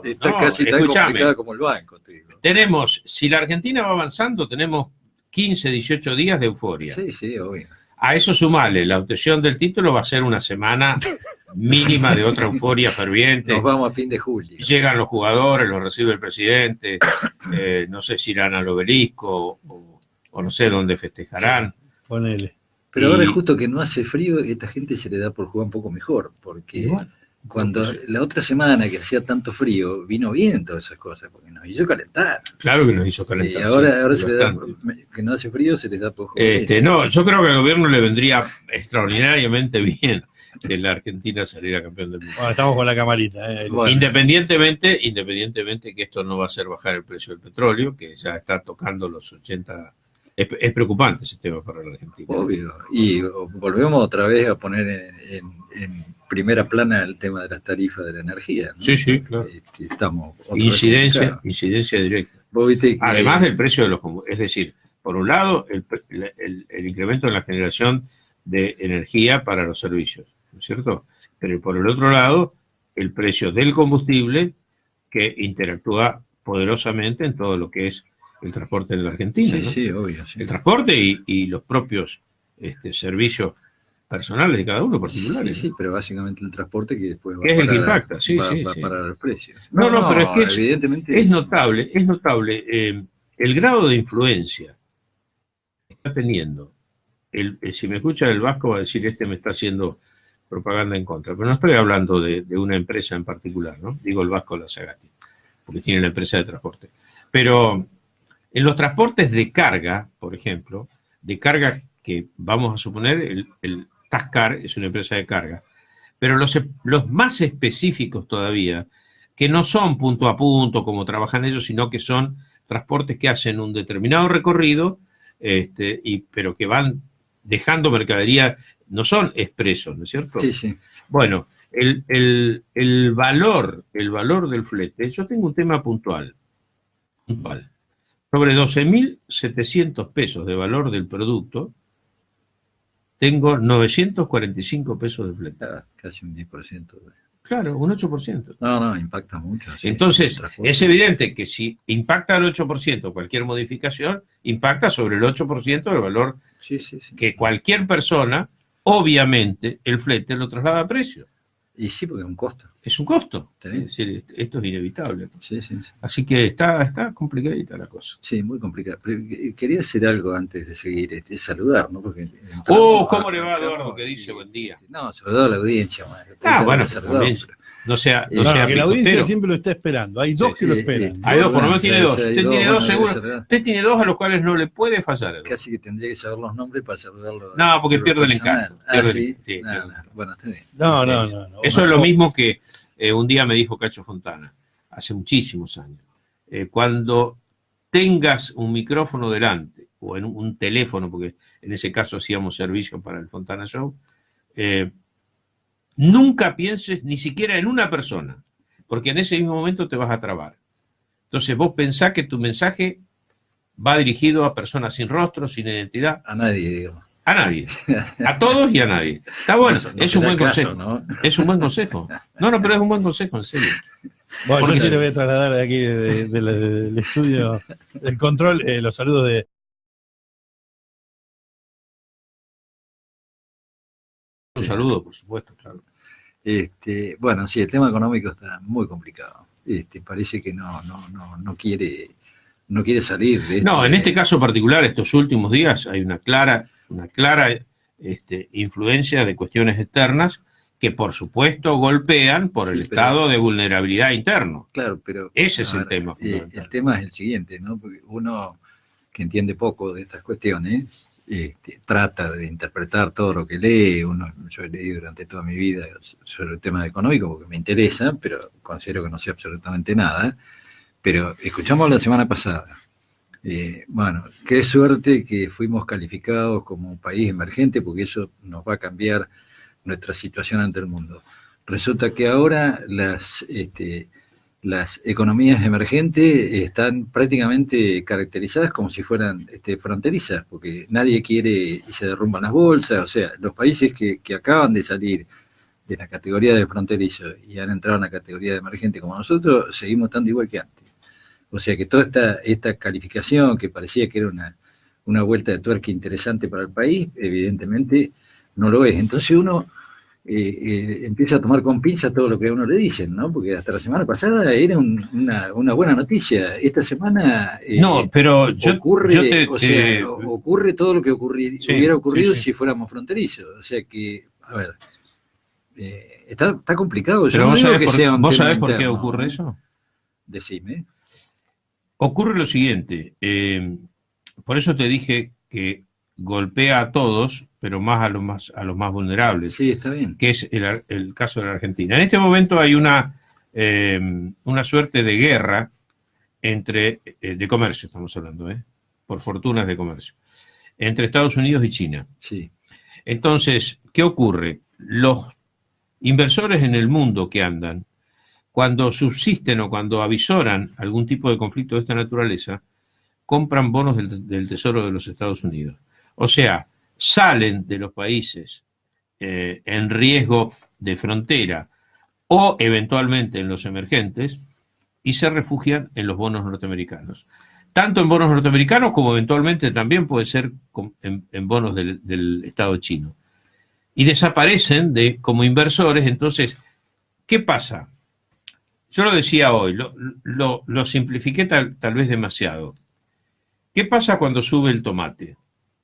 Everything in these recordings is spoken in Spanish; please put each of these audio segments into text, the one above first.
está casi tan complicada como el banco, te digo. Tenemos, si la Argentina va avanzando, tenemos 15, 18 días de euforia. Sí, obvio. A eso sumale, la obtención del título va a ser una semana mínima de otra euforia ferviente. Nos vamos a fin de julio. Llegan los jugadores, los recibe el presidente, no sé si irán al obelisco o no sé dónde festejarán. Ponele. Pero ahora es justo que no hace frío y a esta gente se le da por jugar un poco mejor, porque cuando la otra semana que hacía tanto frío, vino bien todas esas cosas, porque nos hizo calentar. Claro que nos hizo calentar. Y ahora se le da, que no hace frío, se les da por jugar. No, yo creo que al gobierno le vendría extraordinariamente bien que la Argentina saliera campeón del mundo. Bueno, estamos con la camarita. Bueno. Independientemente que esto no va a hacer bajar el precio del petróleo, que ya está tocando los 80. Es preocupante ese tema para la Argentina. Obvio. Y volvemos otra vez a poner en primera plana el tema de las tarifas de la energía, ¿no? Sí, claro. Estamos incidencia directa. Además del precio de los combustibles. Es decir, por un lado, el incremento en la generación de energía para los servicios, ¿no es cierto? Pero por el otro lado, el precio del combustible que interactúa poderosamente en todo lo que es el transporte en la Argentina. Sí, ¿no? sí, obvio. Sí. El transporte y los propios servicios personales de cada uno particulares. Sí, pero básicamente el transporte que después va es el que impacta, va para los precios. No, pero es que evidentemente es notable el grado de influencia que está teniendo. Si me escucha el vasco va a decir, me está haciendo propaganda en contra, pero no estoy hablando de una empresa en particular, ¿no? Digo el vasco Lazagati, porque tiene la empresa de transporte. Pero en los transportes de carga, por ejemplo, de carga que vamos a suponer, el Tascar es una empresa de carga, pero los más específicos todavía, que no son punto a punto como trabajan ellos, sino que son transportes que hacen un determinado recorrido, pero que van dejando mercadería, no son expresos, ¿no es cierto? Sí. Bueno, el valor del flete, yo tengo un tema puntual. Sobre 12.700 pesos de valor del producto, tengo 945 pesos de flete. Casi un 10%. Claro, un 8%. No, impacta mucho. Sí, entonces, es evidente que si impacta al 8% cualquier modificación, impacta sobre el 8% del valor que cualquier persona, obviamente, el flete lo traslada a precio. Y sí, porque es un costo. Es un costo. ¿Sí? Es decir, esto es inevitable. Sí. Así que está complicadita la cosa. Sí, muy complicada. Pero quería hacer algo antes de seguir, saludar, ¿no? Porque ¿cómo le va a Eduardo que dice buen día? No, saludar a la audiencia. Bueno, también, no sea que la audiencia siempre lo está esperando. Hay dos que lo esperan. Hay dos, por lo menos tiene dos. Usted tiene dos seguro. Usted tiene dos a los cuales no le puede fallar. Casi que tendría que saber los nombres para saludarlo. No, porque pierde el encanto. Sí. Bueno, está bien. No. Eso es lo mismo que un día me dijo Cacho Fontana, hace muchísimos años. Cuando tengas un micrófono delante, o en un teléfono, porque en ese caso hacíamos servicio para el Fontana Show, nunca pienses ni siquiera en una persona, porque en ese mismo momento te vas a trabar. Entonces vos pensás que tu mensaje va dirigido a personas sin rostro, sin identidad. A nadie, digo. A nadie. A todos y a nadie. Está bueno, es un buen consejo. ¿No? Es un buen consejo. No, pero es un buen consejo, en serio. Bueno, porque yo sí le voy a trasladar de aquí del estudio del control los saludos de... Un saludo, por supuesto, claro. Bueno, sí, el tema económico está muy complicado. Parece que no quiere salir de esto. No, en este caso particular, estos últimos días hay una clara influencia de cuestiones externas que, por supuesto, golpean por el estado de vulnerabilidad interno. Claro, pero... Ese es el tema fundamental. El tema es el siguiente, ¿no? Porque uno que entiende poco de estas cuestiones... trata de interpretar todo lo que lee. Yo he leído durante toda mi vida sobre el tema económico porque me interesa, pero considero que no sé absolutamente nada. Pero escuchamos la semana pasada, bueno, qué suerte que fuimos calificados como un país emergente porque eso nos va a cambiar nuestra situación ante el mundo. Resulta que ahora las economías emergentes están prácticamente caracterizadas como si fueran fronterizas, porque nadie quiere y se derrumban las bolsas. O sea, los países que acaban de salir de la categoría de fronterizo y han entrado en la categoría de emergente como nosotros, seguimos estando igual que antes. O sea que toda esta calificación que parecía que era una vuelta de tuerca interesante para el país, evidentemente no lo es. Entonces uno empieza a tomar con pinza todo lo que a uno le dicen, ¿no? Porque hasta la semana pasada era una buena noticia. Esta semana no, pero ocurre todo lo que Sí, hubiera ocurrido sí. si fuéramos fronterizos. O sea que, a ver, está complicado. Yo Pero no vos digo sabés, que sea un ¿vos tema sabés por qué interno, ocurre ¿no? eso? Decime. Ocurre lo siguiente, por eso te dije que golpea a todos, pero más a los más vulnerables, Sí, está bien. que es el caso de la Argentina. En este momento hay una suerte de guerra de comercio, estamos hablando, por fortunas de comercio, entre Estados Unidos y China. Sí. Entonces, ¿qué ocurre? Los inversores en el mundo que andan, cuando subsisten o cuando avisoran algún tipo de conflicto de esta naturaleza, compran bonos del Tesoro de los Estados Unidos. O sea, salen de los países en riesgo de frontera o eventualmente en los emergentes y se refugian en los bonos norteamericanos. Tanto en bonos norteamericanos como eventualmente también puede ser en bonos del Estado chino. Y desaparecen como inversores. Entonces, ¿qué pasa? Yo lo decía hoy, lo simplifiqué tal vez demasiado. ¿Qué pasa cuando sube el tomate?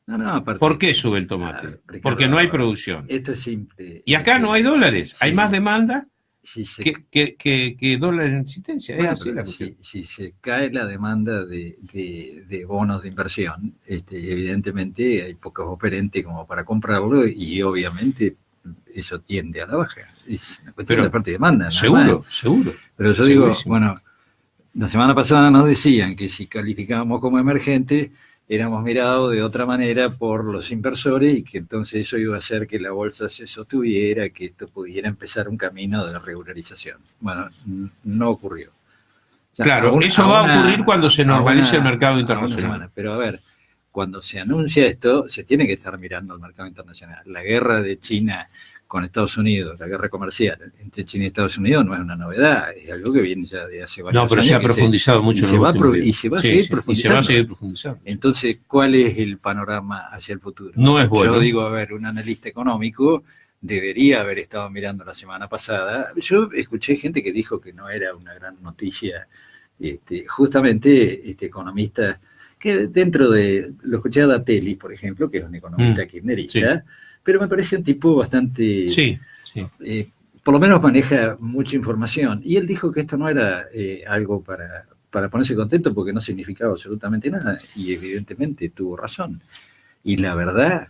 No, aparte, ¿Por qué sube el tomate? Ricardo, porque no hay producción. Esto es simple. Y acá no hay dólares, sí, hay más demanda si se, que dólares en existencia. bueno, Es así la pero cuestión. si se cae la demanda de bonos de inversión, evidentemente hay pocos oferentes como para comprarlo y obviamente eso tiende a la baja. Es una cuestión de oferta y demanda. Seguro, seguro. Pero yo Segurísimo. digo, bueno, la semana pasada nos decían que si calificábamos como emergente éramos mirados de otra manera por los inversores y que entonces eso iba a hacer que la bolsa se sostuviera, que esto pudiera empezar un camino de regularización. Bueno, no ocurrió. O sea, claro, eso va a ocurrir cuando se normalice el mercado internacional. Pero a ver, cuando se anuncia esto, se tiene que estar mirando el mercado internacional. La guerra de China con Estados Unidos, la guerra comercial entre China y Estados Unidos no es una novedad, es algo que viene ya de hace varios años. No, pero se ha profundizado mucho y se va a seguir profundizando. Y se va a seguir profundizando. Entonces, ¿cuál es el panorama hacia el futuro? No es bueno. Yo digo, a ver, un analista económico debería haber estado mirando la semana pasada. Yo escuché gente que dijo que no era una gran noticia, justamente economistas que dentro de, lo escuché a Datelli, por ejemplo, que es un economista kirchnerista, sí. Pero me parece un tipo bastante, por lo menos maneja mucha información, y él dijo que esto no era algo para ponerse contento porque no significaba absolutamente nada, y evidentemente tuvo razón. Y la verdad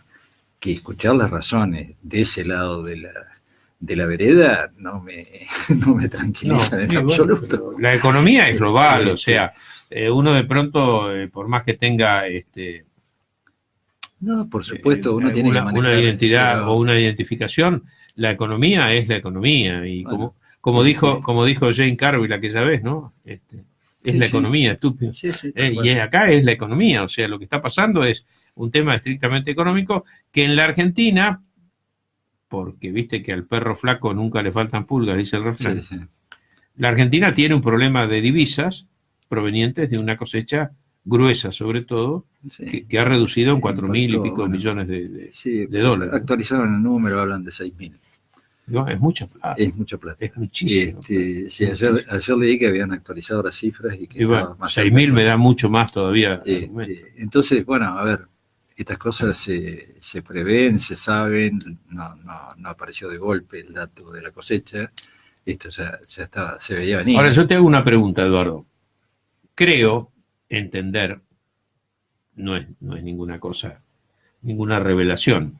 que escuchar las razones de ese lado de la vereda no me tranquiliza en absoluto. Bueno, la economía es global, o sea, uno de pronto, por más que tenga no, por supuesto, uno tiene una identidad o una identificación, la economía es la economía, y bueno, como dijo Jane Carville aquella vez, ¿no? Es la economía, estúpido. Y acá es la economía, o sea, lo que está pasando es un tema estrictamente económico que en la Argentina, porque viste que al perro flaco nunca le faltan pulgas, dice el refrán, la Argentina tiene un problema de divisas provenientes de una cosecha gruesa, sobre todo, que ha reducido en 4.000 y pico millones de dólares. Actualizaron el número, hablan de 6.000. No, es mucha plata. Es mucha plata. Es muchísimo. Ayer leí que habían actualizado las cifras y que 6.000 me da mucho más todavía. Entonces, bueno, a ver, estas cosas se prevén, se saben, no apareció de golpe el dato de la cosecha, esto ya se veía venir. Ahora, yo te hago una pregunta, Eduardo. Creo entender, no es ninguna cosa, ninguna revelación.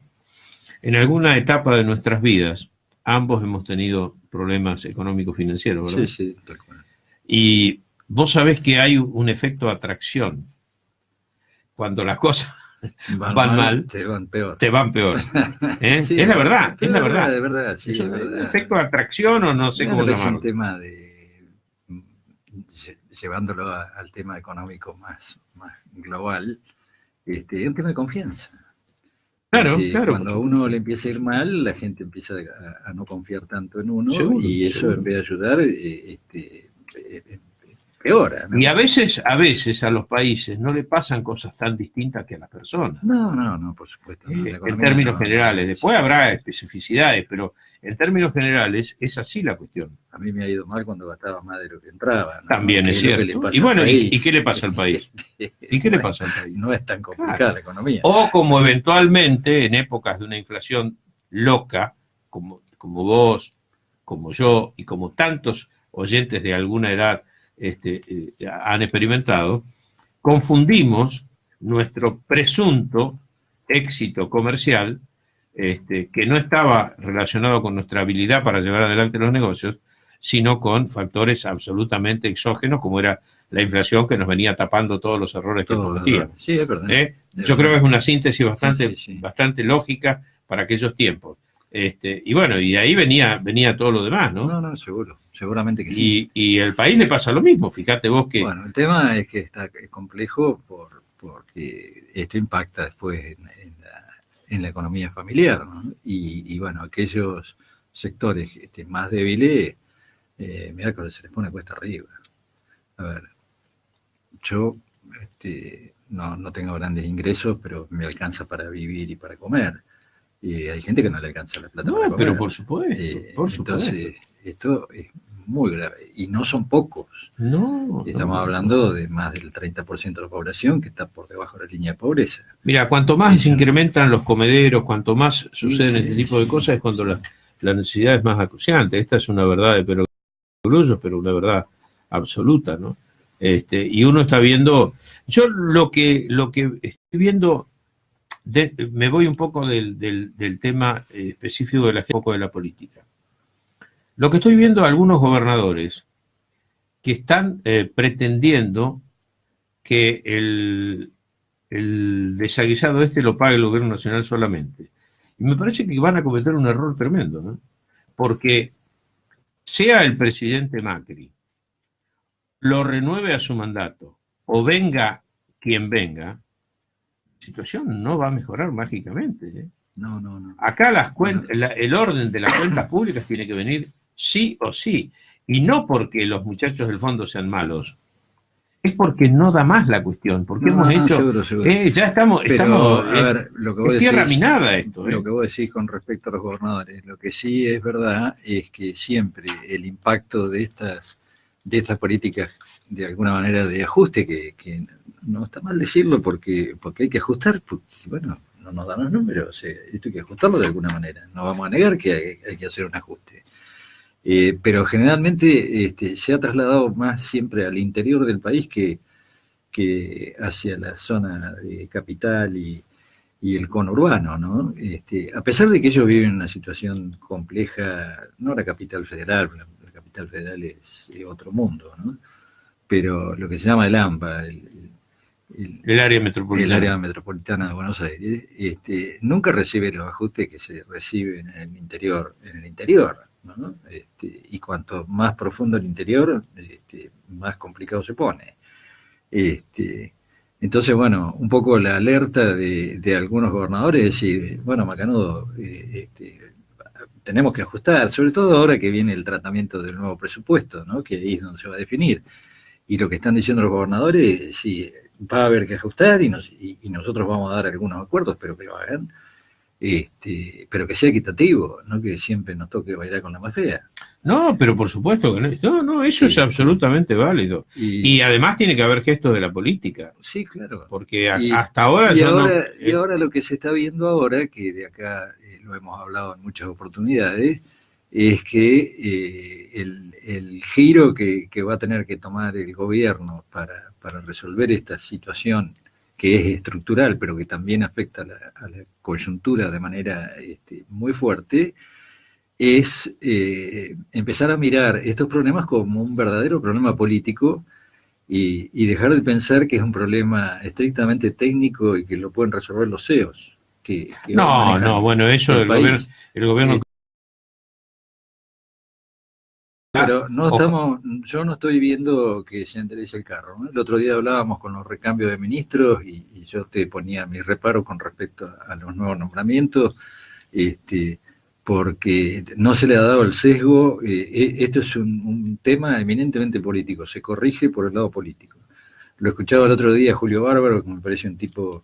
En alguna etapa de nuestras vidas, ambos hemos tenido problemas económicos financieros, ¿verdad? Sí, tal cual. Y vos sabés que hay un efecto atracción. Cuando las cosas van mal, te van peor. Sí, es la verdad, es la verdad. De verdad, sí. ¿Es un efecto de atracción o no sé cómo llamarlo? Es un tema llevándolo al tema económico más global, es un tema de confianza. Claro, Porque claro. cuando a uno le empieza a ir mal, la gente empieza a no confiar tanto en uno, Seguro, y eso seguro. en vez de ayudar, peora, ¿no? Y a veces a los países no le pasan cosas tan distintas que a las personas. No, por supuesto. No, la En economía términos no. generales. Después habrá especificidades, pero en términos generales es así la cuestión. A mí me ha ido mal cuando gastaba más de lo que entraba, ¿no? También Que es lo que le cierto. pasa Y bueno, al país. ¿y qué le pasa al país? ¿Y qué le pasa al país? No es tan complicada Claro. la economía. O como eventualmente en épocas de una inflación loca, como vos, como yo y como tantos oyentes de alguna edad han experimentado, confundimos nuestro presunto éxito comercial, que no estaba relacionado con nuestra habilidad para llevar adelante los negocios, sino con factores absolutamente exógenos, como era la inflación que nos venía tapando todos los errores que cometíamos. Sí, es verdad. Yo creo que es una síntesis bastante, Sí. bastante lógica para aquellos tiempos. Y bueno, y ahí venía todo lo demás, ¿no? No, seguro, seguramente que sí. Y el país le pasa lo mismo, fíjate vos que... Bueno, el tema es que está complejo porque esto impacta después en la economía familiar, ¿no? Y bueno, aquellos sectores más débiles, mirá que se les pone cuesta arriba. A ver, yo no tengo grandes ingresos, pero me alcanza para vivir y para comer. Y hay gente que no le alcanza la plata para comer. Pero por supuesto, Entonces, esto es muy grave. Y no son pocos. Estamos hablando de más del 30% de la población que está por debajo de la línea de pobreza. Mira, cuanto más se incrementan los comederos, cuanto más suceden este tipo de cosas, es cuando la necesidad es más acuciante. Esta es una verdad de perogrullo, pero una verdad absoluta, ¿no? Y uno está viendo... Yo lo que estoy viendo... me voy un poco del tema específico de un poco de la política. Lo que estoy viendo a algunos gobernadores que están pretendiendo que el desaguisado lo pague el gobierno nacional solamente. Y me parece que van a cometer un error tremendo, ¿no? Porque sea el presidente Macri, lo renueve a su mandato, o venga quien venga, la situación no va a mejorar mágicamente, ¿eh? No. Acá el orden de las cuentas públicas tiene que venir sí o sí. Y no porque los muchachos del fondo sean malos, es porque no da más la cuestión, porque hemos hecho... Seguro. Ya estamos... Pero, a ver, lo que vos es decís, tierra minada esto. Lo que vos decís con respecto a los gobernadores, lo que sí es verdad es que siempre el impacto de estas políticas, de alguna manera, de ajuste, que no está mal decirlo porque hay que ajustar, porque, bueno, no nos dan los números, esto hay que ajustarlo de alguna manera, no vamos a negar que hay que hacer un ajuste. Pero generalmente se ha trasladado más siempre al interior del país que hacia la zona de capital y el conurbano, ¿no? A pesar de que ellos viven una situación compleja, no la capital federal, la capital federal es otro mundo, ¿no? Pero lo que se llama el AMBA, el área metropolitana. El área metropolitana de Buenos Aires, nunca recibe los ajustes que se reciben en el interior, ¿no? Y cuanto más profundo el interior, más complicado se pone. Entonces, bueno, un poco la alerta de algunos gobernadores es decir, bueno, Macanudo, tenemos que ajustar, sobre todo ahora que viene el tratamiento del nuevo presupuesto, ¿no? Que ahí es donde se va a definir. Y lo que están diciendo los gobernadores, sí, va a haber que ajustar y nosotros vamos a dar algunos acuerdos, pero que lo hagan, pero que sea equitativo, no que siempre nos toque bailar con la más fea. No, pero por supuesto que no. No, eso es absolutamente válido. Y además tiene que haber gestos de la política. Sí, claro. Porque hasta ahora y ahora lo que se está viendo ahora, que de acá lo hemos hablado en muchas oportunidades, es que el giro que va a tener que tomar el gobierno para resolver esta situación que es estructural, pero que también afecta a la coyuntura de manera muy fuerte, es empezar a mirar estos problemas como un verdadero problema político y dejar de pensar que es un problema estrictamente técnico y que lo pueden resolver los CEOs. Bueno, eso el gobierno Pero no ojo. estamos, yo no estoy viendo que se enderece el carro, ¿no? El otro día hablábamos con los recambios de ministros y yo te ponía mis reparos con respecto a los nuevos nombramientos, porque no se le ha dado el sesgo. Esto es un tema eminentemente político, se corrige por el lado político. Lo escuchaba el otro día Julio Bárbaro, que me parece un tipo,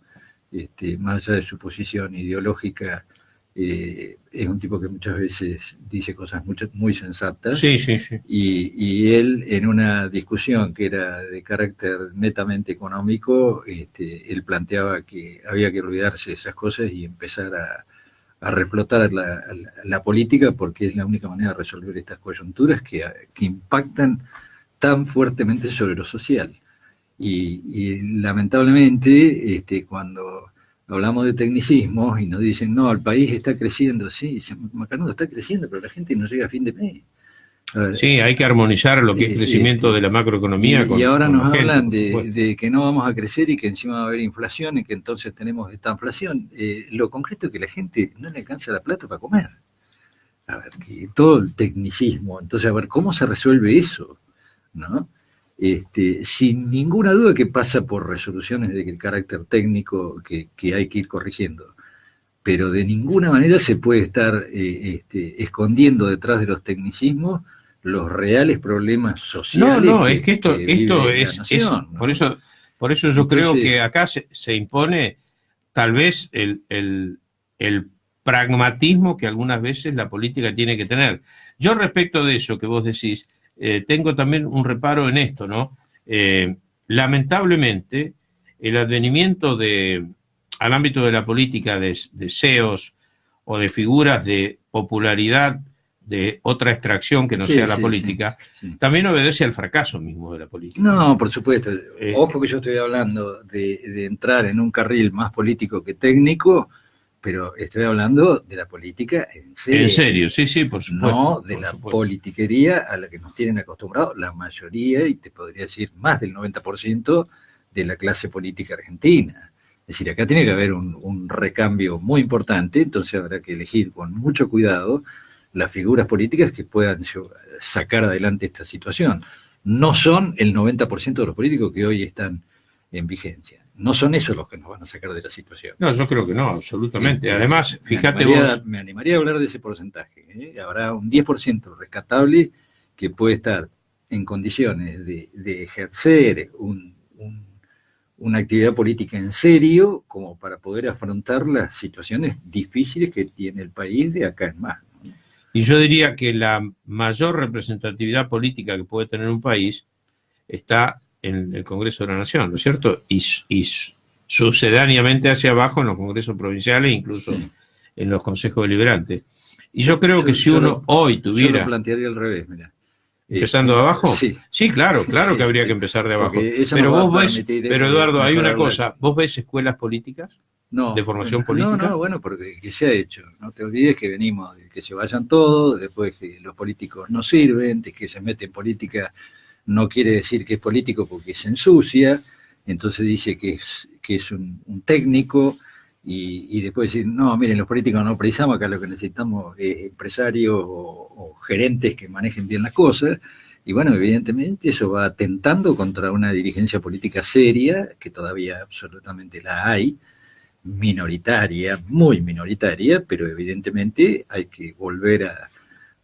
más allá de su posición ideológica, es un tipo que muchas veces dice cosas muy sensatas. Sí, sí, sí. Y él, en una discusión que era de carácter netamente económico, él planteaba que había que olvidarse de esas cosas y empezar a reflotar la política, porque es la única manera de resolver estas coyunturas que impactan tan fuertemente sobre lo social. Y lamentablemente, cuando hablamos de tecnicismos y nos dicen, no, el país está creciendo, sí, Macanudo está creciendo, pero la gente no llega a fin de mes. A ver, Sí, hay que armonizar lo que es crecimiento de la macroeconomía y ahora con nos la hablan gente, de que no vamos a crecer y que encima va a haber inflación y que entonces tenemos esta inflación. Lo concreto es que la gente no le alcanza la plata para comer. A ver, que todo el tecnicismo. Entonces, a ver, ¿cómo se resuelve eso? ¿No? Sin ninguna duda que pasa por resoluciones de carácter técnico que hay que ir corrigiendo, pero de ninguna manera se puede estar escondiendo detrás de los tecnicismos los reales problemas sociales. No, es que esto vive es, la nación, ¿no? por eso yo Entonces, creo que acá se impone tal vez el pragmatismo que algunas veces la política tiene que tener. Yo respecto de eso que vos decís, tengo también un reparo en esto, ¿no? Lamentablemente, el advenimiento al ámbito de la política de CEOs o de figuras de popularidad de otra extracción que no sea la política, sí. también obedece al fracaso mismo de la política. No, por supuesto. Ojo que yo estoy hablando de entrar en un carril más político que técnico, pero estoy hablando de la política en serio. En serio, sí, sí, por supuesto. No de la politiquería a la que nos tienen acostumbrados la mayoría, y te podría decir más del 90% de la clase política argentina. Es decir, acá tiene que haber un recambio muy importante, entonces habrá que elegir con mucho cuidado las figuras políticas que puedan sacar adelante esta situación. No son el 90% de los políticos que hoy están en vigencia. No son esos los que nos van a sacar de la situación. No, yo creo que no, absolutamente. Además, fíjate me animaría a hablar de ese porcentaje. Habrá un 10% rescatable que puede estar en condiciones de ejercer una actividad política en serio como para poder afrontar las situaciones difíciles que tiene el país de acá en más. Y yo diría que la mayor representatividad política que puede tener un país está en el Congreso de la Nación, ¿no es cierto? Y sucedáneamente hacia abajo en los congresos provinciales, incluso en los consejos deliberantes. Y yo creo que si uno hoy tuviera... Yo lo plantearía al revés, mira. ¿Empezando de abajo? Sí, claro que habría que empezar de abajo. Pero vos ves, pero Eduardo, hay una cosa, ¿vos ves escuelas políticas? No, ¿de formación política? No, bueno, porque ¿qué se ha hecho? No te olvides que venimos de que se vayan todos, después que los políticos no sirven, de que se mete en política no quiere decir que es político porque se ensucia, entonces dice que es un técnico, y después decir, no, miren, los políticos no precisamos, acá lo que necesitamos es empresarios o gerentes que manejen bien las cosas. Y bueno, evidentemente eso va atentando contra una dirigencia política seria, que todavía absolutamente la hay, minoritaria, muy minoritaria, pero evidentemente hay que volver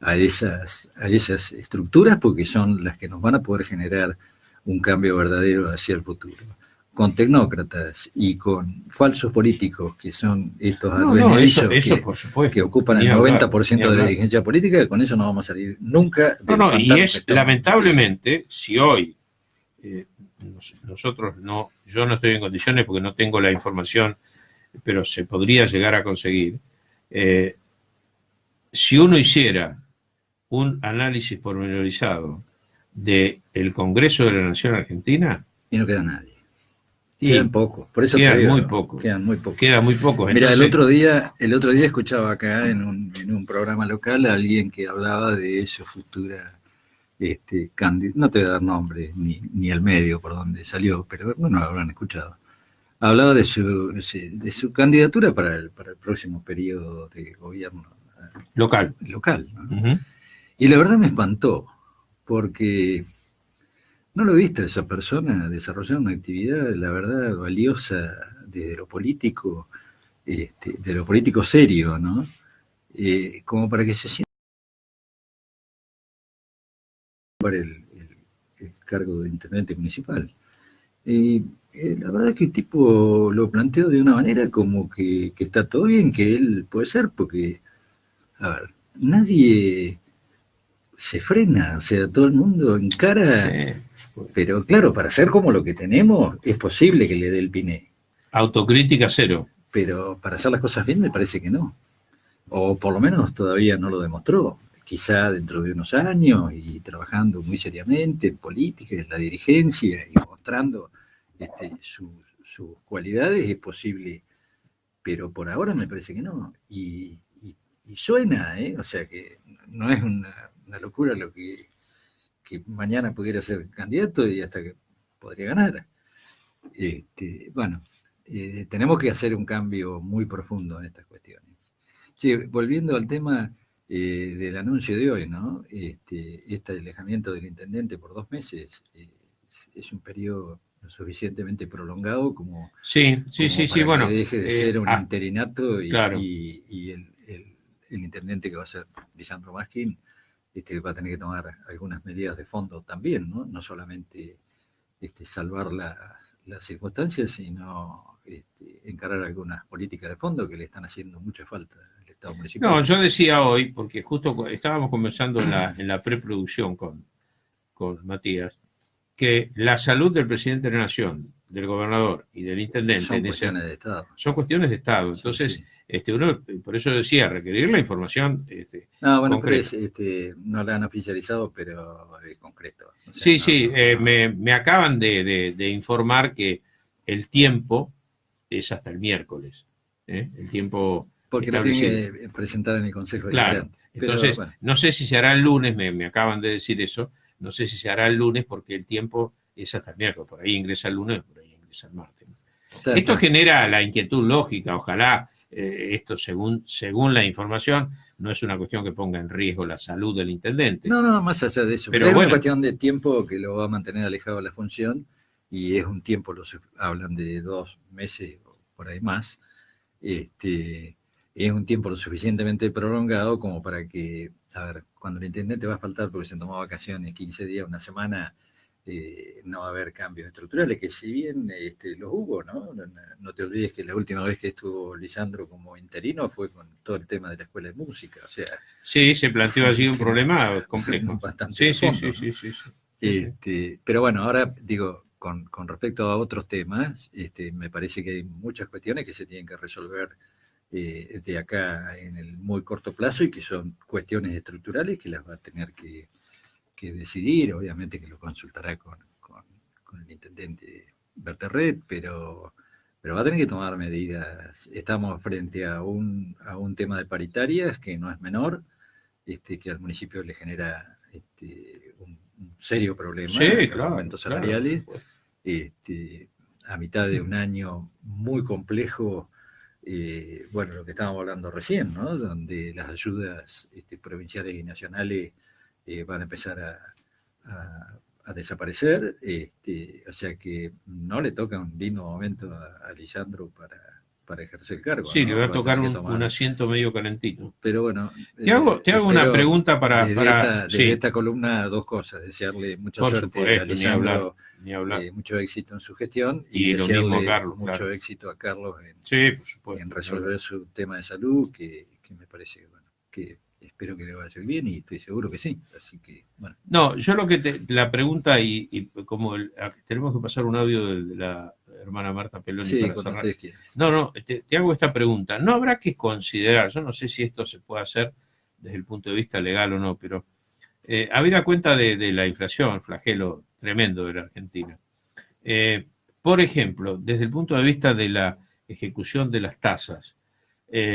a esas estructuras porque son las que nos van a poder generar un cambio verdadero hacia el futuro. Con tecnócratas y con falsos políticos que son estos advenedizos por supuesto, que ocupan el 90% de la dirigencia política, con eso no vamos a salir nunca. Y es lamentablemente, si hoy nosotros yo no estoy en condiciones porque no tengo la información, pero se podría llegar a conseguir, si uno hiciera un análisis pormenorizado del Congreso de la Nación Argentina, y no queda nadie. Quedan pocos, por eso quedan muy pocos. Quedan muy pocos. Mira, entonces... el otro día escuchaba acá en un programa local a alguien que hablaba de su futura no te voy a dar nombre ni el medio por donde salió, pero bueno, lo habrán escuchado. Hablaba de su candidatura para el próximo periodo de gobierno local, ¿no? Uh-huh. Y la verdad me espantó, porque no lo he visto a esa persona desarrollar una actividad, la verdad, valiosa desde lo político, de lo político serio, ¿no? Como para que se sienta el cargo de intendente municipal. La verdad es que el tipo lo planteó de una manera como que está todo bien, que él puede ser, porque, a ver, nadie se frena, o sea, todo el mundo encara, Sí. pero claro, para ser como lo que tenemos, es posible que le dé el piné, Autocrítica cero. pero para hacer las cosas bien me parece que no, o por lo menos todavía no lo demostró. Quizá dentro de unos años y trabajando muy seriamente en política, en la dirigencia y mostrando sus cualidades es posible, pero por ahora me parece que no. Y suena, ¿eh? O sea que no es una locura lo que mañana pudiera ser candidato y hasta que podría ganar. Bueno, tenemos que hacer un cambio muy profundo en estas cuestiones. Sí, volviendo al tema del anuncio de hoy, ¿no? Este alejamiento del intendente por 2 meses es un periodo lo suficientemente prolongado como, Sí, para bueno. que deje de ser un interinato claro. y el intendente que va a ser Lisandro Maskin va a tener que tomar algunas medidas de fondo también, ¿no? No solamente salvar las circunstancias, sino encarar algunas políticas de fondo que le están haciendo mucha falta al Estado municipal. No, yo decía hoy, porque justo estábamos conversando en la preproducción con Matías, que la salud del presidente de la Nación, del gobernador y del intendente son cuestiones de Estado. Son cuestiones de Estado. Entonces, sí. Uno, por eso decía, requerir la información. No, bueno, pero no la han oficializado, pero es concreto. O sea, me acaban de informar que el tiempo es hasta el miércoles. El tiempo. Porque lo tienen que presentar en el Consejo Deliberante. Claro. Entonces, bueno. No sé si se hará el lunes, me acaban de decir eso. No sé si se hará el lunes porque el tiempo es hasta el miércoles. Por ahí ingresa el lunes, por ahí ingresa el martes. Esto genera la inquietud lógica. Ojalá esto, según la información, no es una cuestión que ponga en riesgo la salud del intendente. No, más allá de eso. Pero es una cuestión de tiempo que lo va a mantener alejado de la función y es un tiempo, hablan de 2 meses o por ahí más. Es un tiempo lo suficientemente prolongado como para que, a ver, cuando el intendente va a faltar porque se tomó vacaciones 15 días, una semana, no va a haber cambios estructurales, que si bien los hubo, ¿no? No te olvides que la última vez que estuvo Lisandro como interino fue con todo el tema de la escuela de música, o sea... Sí, se planteó allí un problema complejo. Bastante sí. Pero bueno, ahora digo, con respecto a otros temas, me parece que hay muchas cuestiones que se tienen que resolver de acá en el muy corto plazo y que son cuestiones estructurales que las va a tener que decidir, obviamente que lo consultará con el intendente Berterret, pero va a tener que tomar medidas. Estamos frente a un tema de paritarias que no es menor, que al municipio le genera un serio problema, claro, aumentos salariales, claro, a mitad de un año muy complejo. Bueno, lo que estábamos hablando recién, ¿no? Donde las ayudas provinciales y nacionales van a empezar a desaparecer, o sea que no le toca un lindo momento a Lisandro para ejercer el cargo. Sí, ¿no? le va a tocar un asiento medio calentito. Pero bueno, te hago una pregunta para desde esta columna 2 cosas: desearle mucha por suerte supuesto, a Lisandro, ni hablar. Mucho éxito en su gestión y lo desearle mismo a Carlos, mucho éxito a Carlos por supuesto, en resolver su tema de salud, que me parece que espero que le vaya bien y estoy seguro que sí. Así que, bueno. No, yo lo que la pregunta, y como tenemos que pasar un audio de la hermana Marta Peloni para cerrar. No, te hago esta pregunta. ¿No habrá que considerar, yo no sé si esto se puede hacer desde el punto de vista legal o no, pero habida cuenta de la inflación, flagelo tremendo de la Argentina, por ejemplo, desde el punto de vista de la ejecución de las tasas,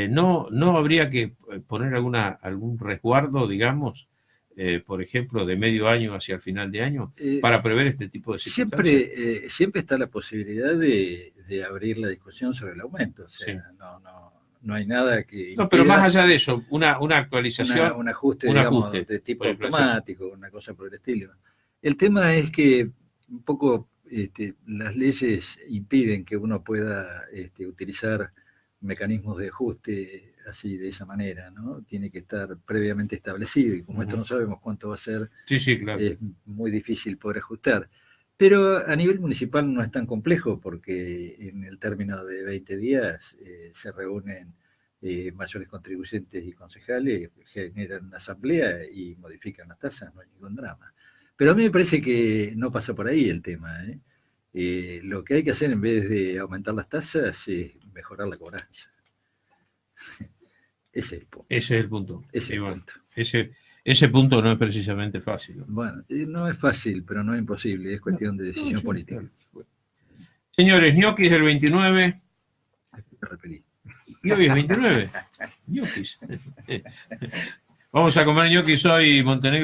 no habría que poner algún resguardo, digamos, por ejemplo, de medio año hacia el final de año, para prever este tipo de circunstancias? Siempre está la posibilidad de abrir la discusión sobre el aumento. O sea, no hay nada que No, pero impida más allá de eso, una actualización. un ajuste, un digamos, ajuste de tipo por inflación. automático, una cosa por el estilo. El tema es que un poco las leyes impiden que uno pueda utilizar mecanismos de ajuste así de esa manera, ¿no? Tiene que estar previamente establecido y como esto no sabemos cuánto va a ser, Sí, sí, claro. es muy difícil poder ajustar. Pero a nivel municipal no es tan complejo porque en el término de 20 días se reúnen mayores contribuyentes y concejales, generan una asamblea y modifican las tasas, no hay ningún drama. Pero a mí me parece que no pasa por ahí el tema, ¿eh? Lo que hay que hacer en vez de aumentar las tasas es mejorar la cobranza. Ese es el punto. Ese es el punto. Ese Y es el bueno, punto. ese punto no es precisamente fácil. Bueno, no es fácil, pero no es imposible, es cuestión de decisión sí, política. claro. Señores, ñoquis del 29. Me repelí. Y hoy es 29. ñoquis. Vamos a comer ñoquis hoy, Montenegro.